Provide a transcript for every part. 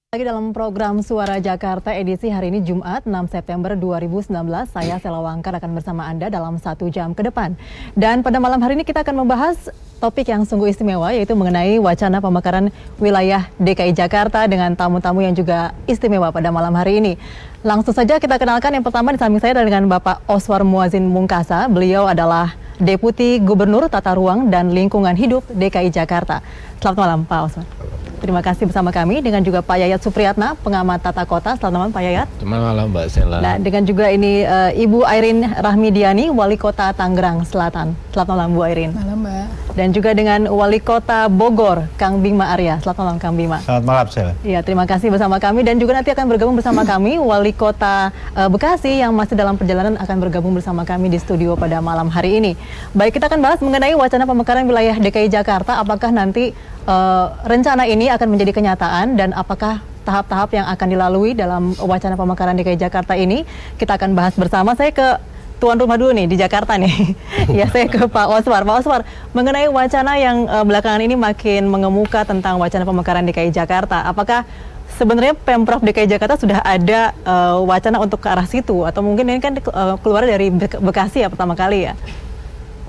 Lagi dalam program Suara Jakarta edisi hari ini Jumat 6 September 2019, saya Sela Wangkar akan bersama Anda dalam 1 jam ke depan. Dan pada malam hari ini kita akan membahas topik yang sungguh istimewa, yaitu mengenai wacana pemekaran wilayah DKI Jakarta dengan tamu-tamu yang juga istimewa pada malam hari ini. Langsung saja kita kenalkan, yang pertama di samping saya dengan Bapak Oswar Muazzin Mungkasa. Beliau adalah Deputi Gubernur Tata Ruang dan Lingkungan Hidup DKI Jakarta. Selamat malam Pak Oswar. Terima kasih bersama kami, dengan juga Pak Yayat Supriyatna, pengamat tata kota. Selamat malam Pak Yayat. Selamat malam Mbak Sela. Nah, dengan juga ini Ibu Airin Rahmidiani, Wali Kota Tangerang Selatan. Selamat malam Bu Airin. Malam Mbak. Dan juga dengan Wali Kota Bogor, Kang Bima Arya. Selamat malam Kang Bima. Selamat malam Sela. Iya, terima kasih bersama kami. Dan juga nanti akan bergabung bersama kami Wali Kota Bekasi yang masih dalam perjalanan akan bergabung bersama kami di studio pada malam hari ini. Baik, kita akan bahas mengenai wacana pemekaran wilayah DKI Jakarta. Apakah nanti rencana ini akan menjadi kenyataan dan apakah tahap-tahap yang akan dilalui dalam wacana pemekaran DKI Jakarta ini? Kita akan bahas bersama. Saya ke tuan rumah dulu nih di Jakarta nih. Ya, saya ke Pak Oswar. Pak Oswar, mengenai wacana yang belakangan ini makin mengemuka tentang wacana pemekaran DKI Jakarta, apakah sebenarnya Pemprov DKI Jakarta sudah ada wacana untuk ke arah situ, atau mungkin ini kan keluar dari Bekasi ya pertama kali ya?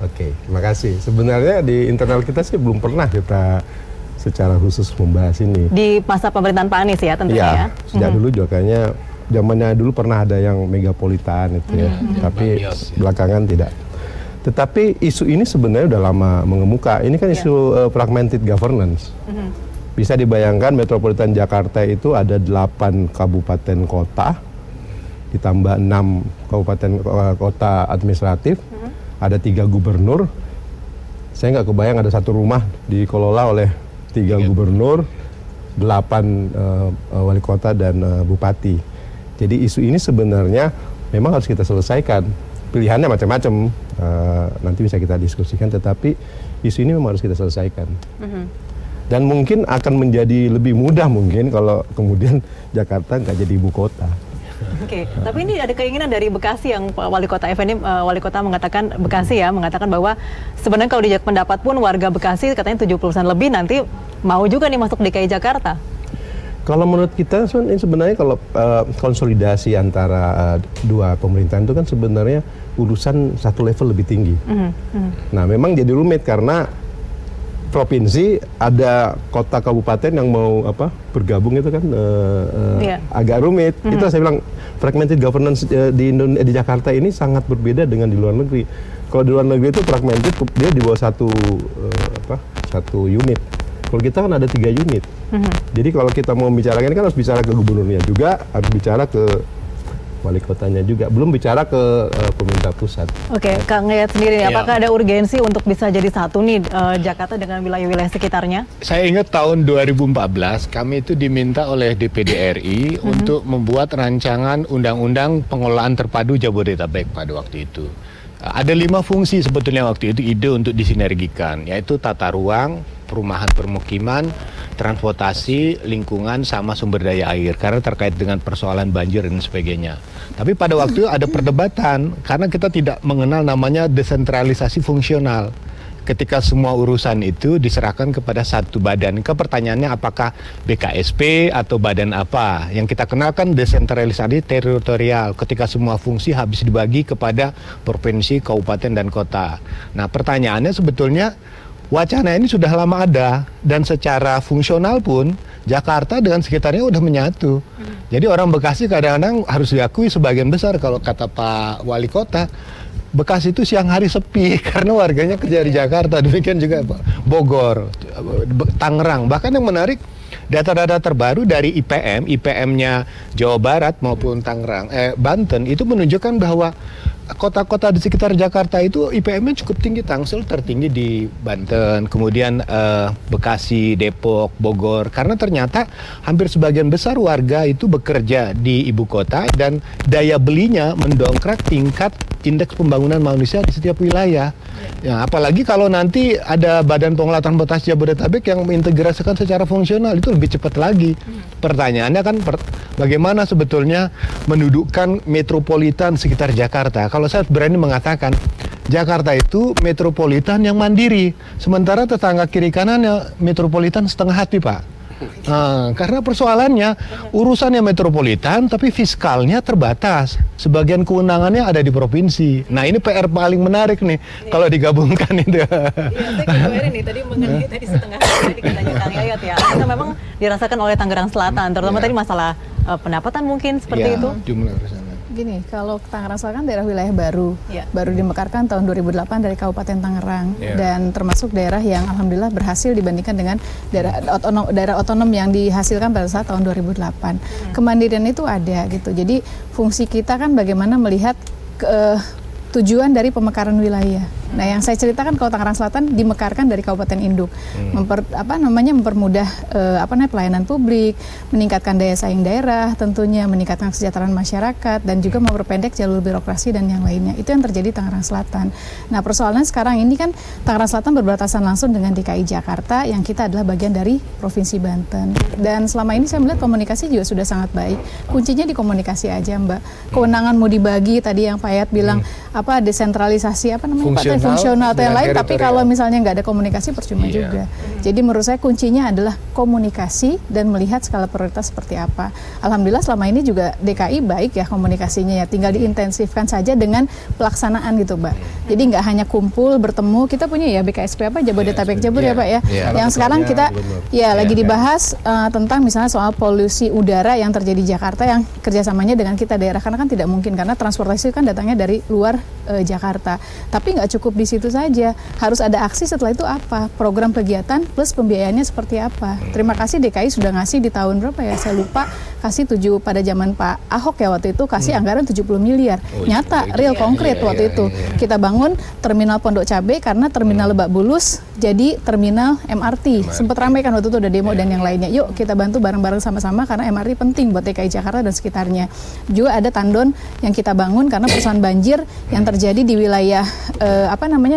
Oke, terima kasih. Sebenarnya di internal kita sih belum pernah kita secara khusus membahas ini. Di masa pemerintahan Pak Anies ya tentunya ya? Sejak dulu juga kayaknya zamannya dulu pernah ada yang megapolitan itu ya, tapi belakangan tidak. Tetapi isu ini sebenarnya udah lama mengemuka. Ini kan isu fragmented governance. Bisa dibayangkan metropolitan Jakarta itu ada 8 kabupaten kota, ditambah 6 kabupaten kota administratif, ada 3 gubernur. Saya nggak kebayang ada satu rumah dikelola oleh 3 gubernur, 8 wali kota dan bupati. Jadi isu ini sebenarnya memang harus kita selesaikan. Pilihannya macam-macam, nanti bisa kita diskusikan, tetapi isu ini memang harus kita selesaikan. Dan mungkin akan menjadi lebih mudah mungkin kalau kemudian Jakarta nggak jadi ibu kota. Oke, tapi ini ada keinginan dari Bekasi yang Wali Kota Effendi, Wali Kota mengatakan, Bekasi ya, mengatakan bahwa sebenarnya kalau dijak pendapat pun warga Bekasi katanya 70% lebih nanti mau juga nih masuk DKI Jakarta. Kalau menurut kita sebenarnya kalau konsolidasi antara dua pemerintahan itu kan sebenarnya urusan satu level lebih tinggi. Nah, memang jadi rumit karena provinsi ada kota kabupaten yang mau bergabung itu kan agak rumit. Itu saya bilang fragmented governance di Jakarta ini sangat berbeda dengan di luar negeri. Kalau di luar negeri itu fragmented, dia di bawah satu unit. Kalau kita kan ada 3 unit. Jadi kalau kita mau bicarakan ini kan harus bicara ke gubernurnya juga, harus bicara ke wali kotanya juga, belum bicara ke pemerintah pusat. Oke, Kang Yayat sendiri, apakah ada urgensi untuk bisa jadi satu nih Jakarta dengan wilayah-wilayah sekitarnya? Saya ingat tahun 2014 kami itu diminta oleh DPD RI untuk membuat rancangan undang-undang pengelolaan terpadu Jabodetabek pada waktu itu. Ada 5 fungsi sebetulnya waktu itu ide untuk disinergikan, yaitu tata ruang, perumahan permukiman, transportasi, lingkungan, sama sumber daya air, karena terkait dengan persoalan banjir dan sebagainya. Tapi pada waktu itu ada perdebatan karena kita tidak mengenal namanya desentralisasi fungsional. Ketika semua urusan itu diserahkan kepada satu badan, pertanyaannya apakah BKSP atau badan apa? Yang kita kenal kan desentralisasi teritorial, ketika semua fungsi habis dibagi kepada provinsi, kabupaten, dan kota. Nah, pertanyaannya sebetulnya wacana ini sudah lama ada, dan secara fungsional pun Jakarta dengan sekitarnya udah menyatu. Jadi orang Bekasi kadang-kadang harus diakui sebagian besar, kalau kata Pak Wali Kota, Bekasi itu siang hari sepi karena warganya kerja di Jakarta. Demikian juga Bogor, Tangerang. Bahkan yang menarik, data-data terbaru dari IPM-nya Jawa Barat maupun Banten itu menunjukkan bahwa kota-kota di sekitar Jakarta itu IPM-nya cukup tinggi. Tangsel tertinggi di Banten, kemudian Bekasi, Depok, Bogor. Karena ternyata hampir sebagian besar warga itu bekerja di ibu kota dan daya belinya mendongkrak tingkat indeks pembangunan manusia di setiap wilayah. Ya, apalagi kalau nanti ada Badan Pengelola Transportasi Jabodetabek yang mengintegrasikan secara fungsional, itu lebih cepat lagi. Pertanyaannya kan bagaimana sebetulnya mendudukkan metropolitan sekitar Jakarta. Kalau saya berani mengatakan Jakarta itu metropolitan yang mandiri, sementara tetangga kiri kanannya metropolitan setengah hati, Pak. Karena persoalannya urusannya metropolitan tapi fiskalnya terbatas. Sebagian kewenangannya ada di provinsi. Nah ini PR paling menarik nih kalau digabungkan itu. Iya, saya ke Bu Erin nih, tadi mengenai tadi setengah tadi katanya Kang Yayat ya. Itu memang dirasakan oleh Tangerang Selatan, terutama tadi masalah pendapatan mungkin seperti itu. Jumlah urusan. Gini, kalau Tangerang Selatan daerah wilayah baru, Ya. baru dimekarkan tahun 2008 dari Kabupaten Tangerang, dan termasuk daerah yang alhamdulillah berhasil dibandingkan dengan daerah otonom yang dihasilkan pada saat tahun 2008. Kemandirian itu ada gitu. Jadi fungsi kita kan bagaimana melihat tujuan dari pemekaran wilayah. Nah, yang saya ceritakan kalau Tangerang Selatan dimekarkan dari Kabupaten Induk, mempermudah pelayanan publik, meningkatkan daya saing daerah, tentunya meningkatkan kesejahteraan masyarakat, dan juga memperpendek jalur birokrasi dan yang lainnya. Itu yang terjadi di Tangerang Selatan. Nah, persoalannya sekarang ini kan Tangerang Selatan berbatasan langsung dengan DKI Jakarta, yang kita adalah bagian dari Provinsi Banten. Dan selama ini saya melihat komunikasi juga sudah sangat baik. Kuncinya di komunikasi aja, Mbak. Kewenangan mau dibagi tadi yang Pak Yayat bilang desentralisasi fungsional atau yang lain, tapi kalau misalnya nggak ada komunikasi percuma juga. Jadi menurut saya kuncinya adalah komunikasi dan melihat skala prioritas seperti apa. Alhamdulillah selama ini juga DKI baik ya komunikasinya ya, tinggal diintensifkan saja dengan pelaksanaan gitu, Mbak. Jadi nggak hanya kumpul bertemu, kita punya ya BKSP Jabodetabek Jabur ya Pak ya. Yang sekarang kita lagi dibahas tentang misalnya soal polusi udara yang terjadi di Jakarta, yang kerjasamanya dengan kita daerah, karena kan tidak mungkin karena transportasi kan datangnya dari luar Jakarta. Tapi nggak cukup di situ saja, harus ada aksi setelah itu apa, program kegiatan plus pembiayaannya seperti apa. Terima kasih DKI sudah ngasih di tahun berapa ya, saya lupa, kasih 7 pada zaman Pak Ahok ya waktu itu, kasih anggaran 70 miliar. Nyata, real konkret waktu itu. Kita bangun terminal Pondok Cabe karena terminal Lebak Bulus jadi terminal MRT. Sempat ramai kan waktu itu ada demo dan yang lainnya. Yuk kita bantu bareng-bareng sama-sama karena MRT penting buat DKI Jakarta dan sekitarnya. Juga ada tandon yang kita bangun karena persoalan banjir yang terjadi di wilayah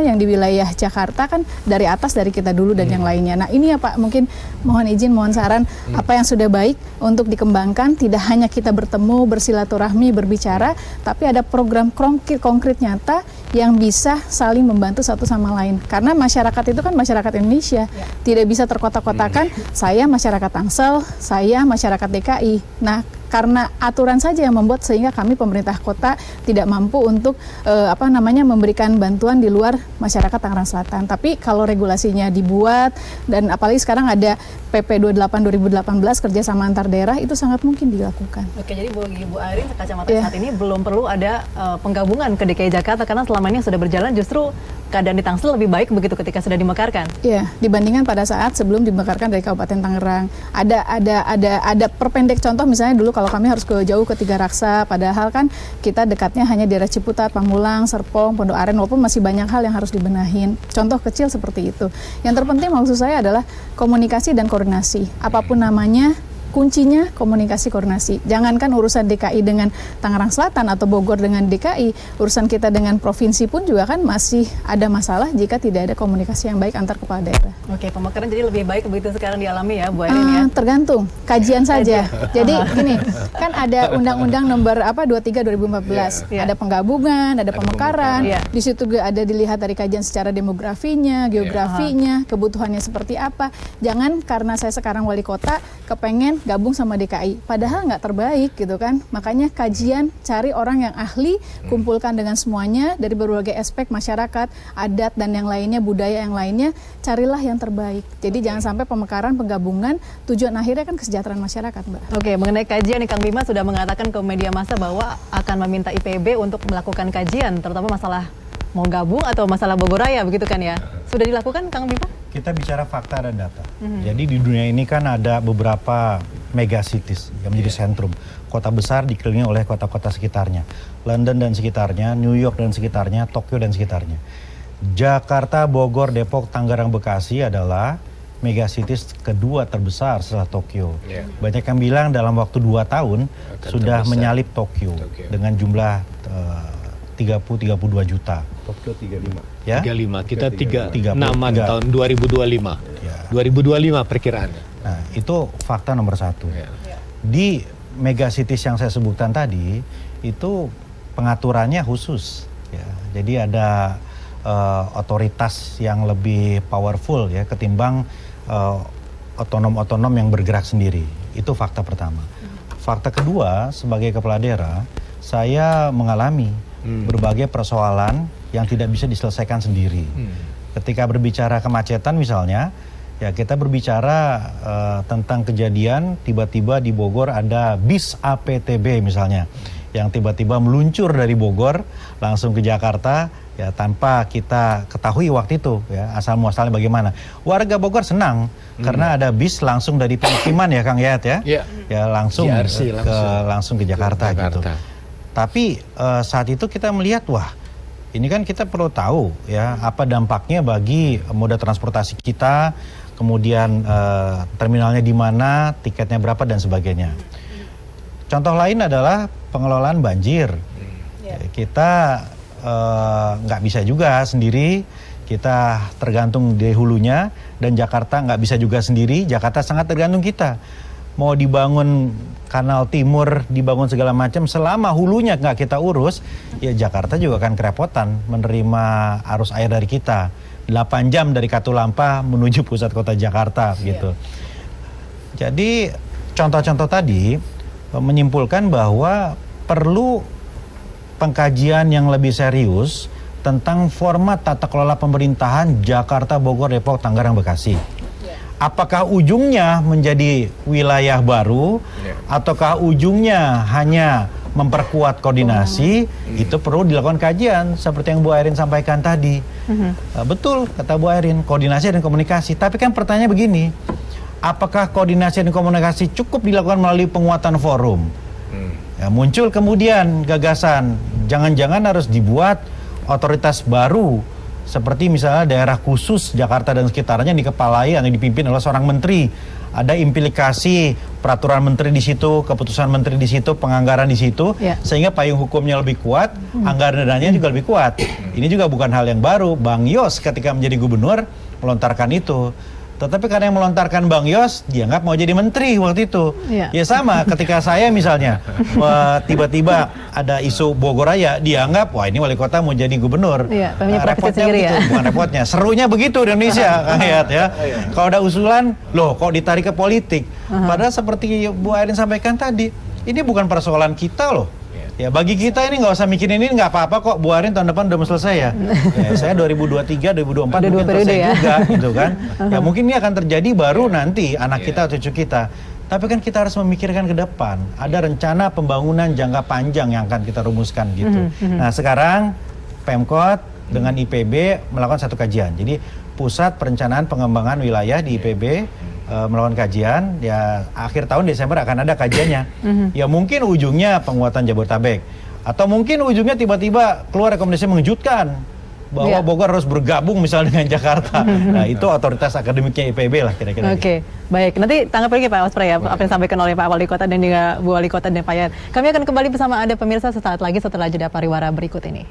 yang di wilayah Jakarta kan dari atas dari kita dulu dan yang lainnya. Nah ini ya Pak, mungkin mohon izin, mohon saran apa yang sudah baik untuk dikembangkan, tidak hanya kita bertemu, bersilaturahmi, berbicara, tapi ada program konkret nyata yang bisa saling membantu satu sama lain. Karena masyarakat itu kan masyarakat Indonesia, tidak bisa terkotak-kotakan, saya masyarakat Tangsel, saya masyarakat DKI. Nah, karena aturan saja yang membuat sehingga kami pemerintah kota tidak mampu untuk memberikan bantuan di luar masyarakat Tangerang Selatan. Tapi kalau regulasinya dibuat dan apalagi sekarang ada PP 28 2018 kerjasama antar daerah, itu sangat mungkin dilakukan. Oke, jadi Bu Erin kacamata saat ini belum perlu ada penggabungan ke DKI Jakarta karena selama ini yang sudah berjalan justru keadaan di Tangsel lebih baik begitu ketika sudah dimekarkan. Iya, dibandingkan pada saat sebelum dimekarkan dari Kabupaten Tangerang. Ada perpendek contoh misalnya dulu kalau kami harus jauh ke Tiga Raksa, padahal kan kita dekatnya hanya daerah Ciputat, Pamulang, Serpong, Pondok Aren, walaupun masih banyak hal yang harus dibenahin. Contoh kecil seperti itu. Yang terpenting maksud saya adalah komunikasi dan koordinasi. Apapun namanya, kuncinya komunikasi koordinasi. Jangankan urusan DKI dengan Tangerang Selatan atau Bogor dengan DKI, urusan kita dengan provinsi pun juga kan masih ada masalah jika tidak ada komunikasi yang baik antar kepala daerah. Oke, pemekaran jadi lebih baik begitu sekarang dialami ya Bu Erin ya? Tergantung, kajian saja. Jadi gini, kan ada Undang-Undang Nomor 23 2014, ada penggabungan, ada pemekaran, di situ juga ada dilihat dari kajian secara demografinya, geografinya, kebutuhannya seperti apa. Jangan karena saya sekarang wali kota kepengen gabung sama DKI, padahal nggak terbaik gitu kan. Makanya kajian, cari orang yang ahli, kumpulkan dengan semuanya dari berbagai aspek masyarakat, adat dan yang lainnya, budaya yang lainnya, carilah yang terbaik. Jadi jangan sampai pemekaran, penggabungan, tujuan akhirnya kan kesejahteraan masyarakat, Mbak. Oke, mengenai kajian nih Kang Bima sudah mengatakan ke media massa bahwa akan meminta IPB untuk melakukan kajian, terutama masalah mau gabung atau masalah Bogoraya begitu kan ya. Sudah dilakukan Kang Bima? Kita bicara fakta dan data. Jadi di dunia ini kan ada beberapa megacities yang menjadi sentrum. Kota besar dikelilingi oleh kota-kota sekitarnya. London dan sekitarnya, New York dan sekitarnya, Tokyo dan sekitarnya. Jakarta, Bogor, Depok, Tangerang, Bekasi adalah megacities kedua terbesar setelah Tokyo. Banyak yang bilang dalam waktu 2 tahun sudah menyalip Tokyo dengan jumlah 30-32 juta. Tokyo 35. Ya? 35, kita 36 33. tahun 2025. 2025 perkiraannya. Nah, itu fakta nomor 1. Di megacities yang saya sebutkan tadi, itu pengaturannya khusus. Ya. Jadi ada otoritas yang lebih powerful ya ketimbang otonom-otonom yang bergerak sendiri. Itu fakta pertama. Fakta kedua, sebagai kepala daerah, saya mengalami berbagai persoalan yang tidak bisa diselesaikan sendiri. Ketika berbicara kemacetan misalnya, ya kita berbicara tentang kejadian tiba-tiba di Bogor ada bis APTB misalnya, yang tiba-tiba meluncur dari Bogor langsung ke Jakarta, ya tanpa kita ketahui waktu itu ya asal muasalnya bagaimana. Warga Bogor senang karena ada bis langsung dari pemukiman ya Kang Yayat ya, ya langsung langsung ke Jakarta gitu. Tapi saat itu kita melihat, wah ini kan kita perlu tahu ya apa dampaknya bagi moda transportasi kita, kemudian terminalnya di mana, tiketnya berapa dan sebagainya. Contoh lain adalah pengelolaan banjir. Kita nggak bisa juga sendiri, kita tergantung di hulunya, dan Jakarta nggak bisa juga sendiri, Jakarta sangat tergantung kita. Mau dibangun kanal timur, dibangun segala macam, selama hulunya nggak kita urus, ya Jakarta juga akan kerepotan menerima arus air dari kita. 8 jam dari Katulampa menuju pusat kota Jakarta gitu. Jadi contoh-contoh tadi menyimpulkan bahwa perlu pengkajian yang lebih serius tentang format tata kelola pemerintahan Jakarta, Bogor, Depok, Tangerang, Bekasi. Apakah ujungnya menjadi wilayah baru, ataukah ujungnya hanya memperkuat koordinasi? Itu perlu dilakukan kajian seperti yang Bu Airin sampaikan tadi. Betul kata Bu Airin, koordinasi dan komunikasi. Tapi kan pertanyaan begini, apakah koordinasi dan komunikasi cukup dilakukan melalui penguatan forum? Ya, muncul kemudian gagasan, jangan-jangan harus dibuat otoritas baru, seperti misalnya daerah khusus Jakarta dan sekitarnya dikepalai atau dipimpin oleh seorang menteri. Ada implikasi peraturan menteri di situ, keputusan menteri di situ, penganggaran di situ, sehingga payung hukumnya lebih kuat, anggaran dananya juga lebih kuat. Ini juga bukan hal yang baru. Bang Yos ketika menjadi gubernur melontarkan itu. Tetapi karena yang melontarkan Bang Yos dianggap mau jadi menteri waktu itu. Ya sama ketika saya misalnya tiba-tiba ada isu Bogor Raya, dianggap wah ini wali kota mau jadi gubernur. Repotnya begitu, bukan repotnya. Serunya begitu di Indonesia, Kang Yayat ya. Kalau ada usulan, loh kok ditarik ke politik. Padahal seperti Bu Airin sampaikan tadi, ini bukan persoalan kita loh. Ya bagi kita ini nggak usah mikirin ini, nggak apa-apa kok, Bu Airin tahun depan udah mau selesai ya. Saya 2023, 2024 mungkin selesai juga gitu kan. Ya mungkin ini akan terjadi baru nanti anak kita atau cucu kita. Tapi kan kita harus memikirkan ke depan. Ada rencana pembangunan jangka panjang yang akan kita rumuskan gitu. Nah sekarang Pemkot dengan IPB melakukan satu kajian. Jadi Pusat Perencanaan Pengembangan Wilayah di IPB melakukan kajian, ya akhir tahun Desember akan ada kajiannya. Ya mungkin ujungnya penguatan Jabodetabek, atau mungkin ujungnya tiba-tiba keluar rekomendasi mengejutkan bahwa Bogor harus bergabung misalnya dengan Jakarta. Nah itu otoritas akademiknya IPB lah kira-kira. Oke, baik. Nanti tanggapi lagi Pak Waspre ya, apa yang disampaikan oleh Pak Wali Kota dan juga Bu Wali Kota dan Pak Yayat. Kami akan kembali bersama Anda pemirsa sesaat lagi setelah jeda pariwara berikut ini.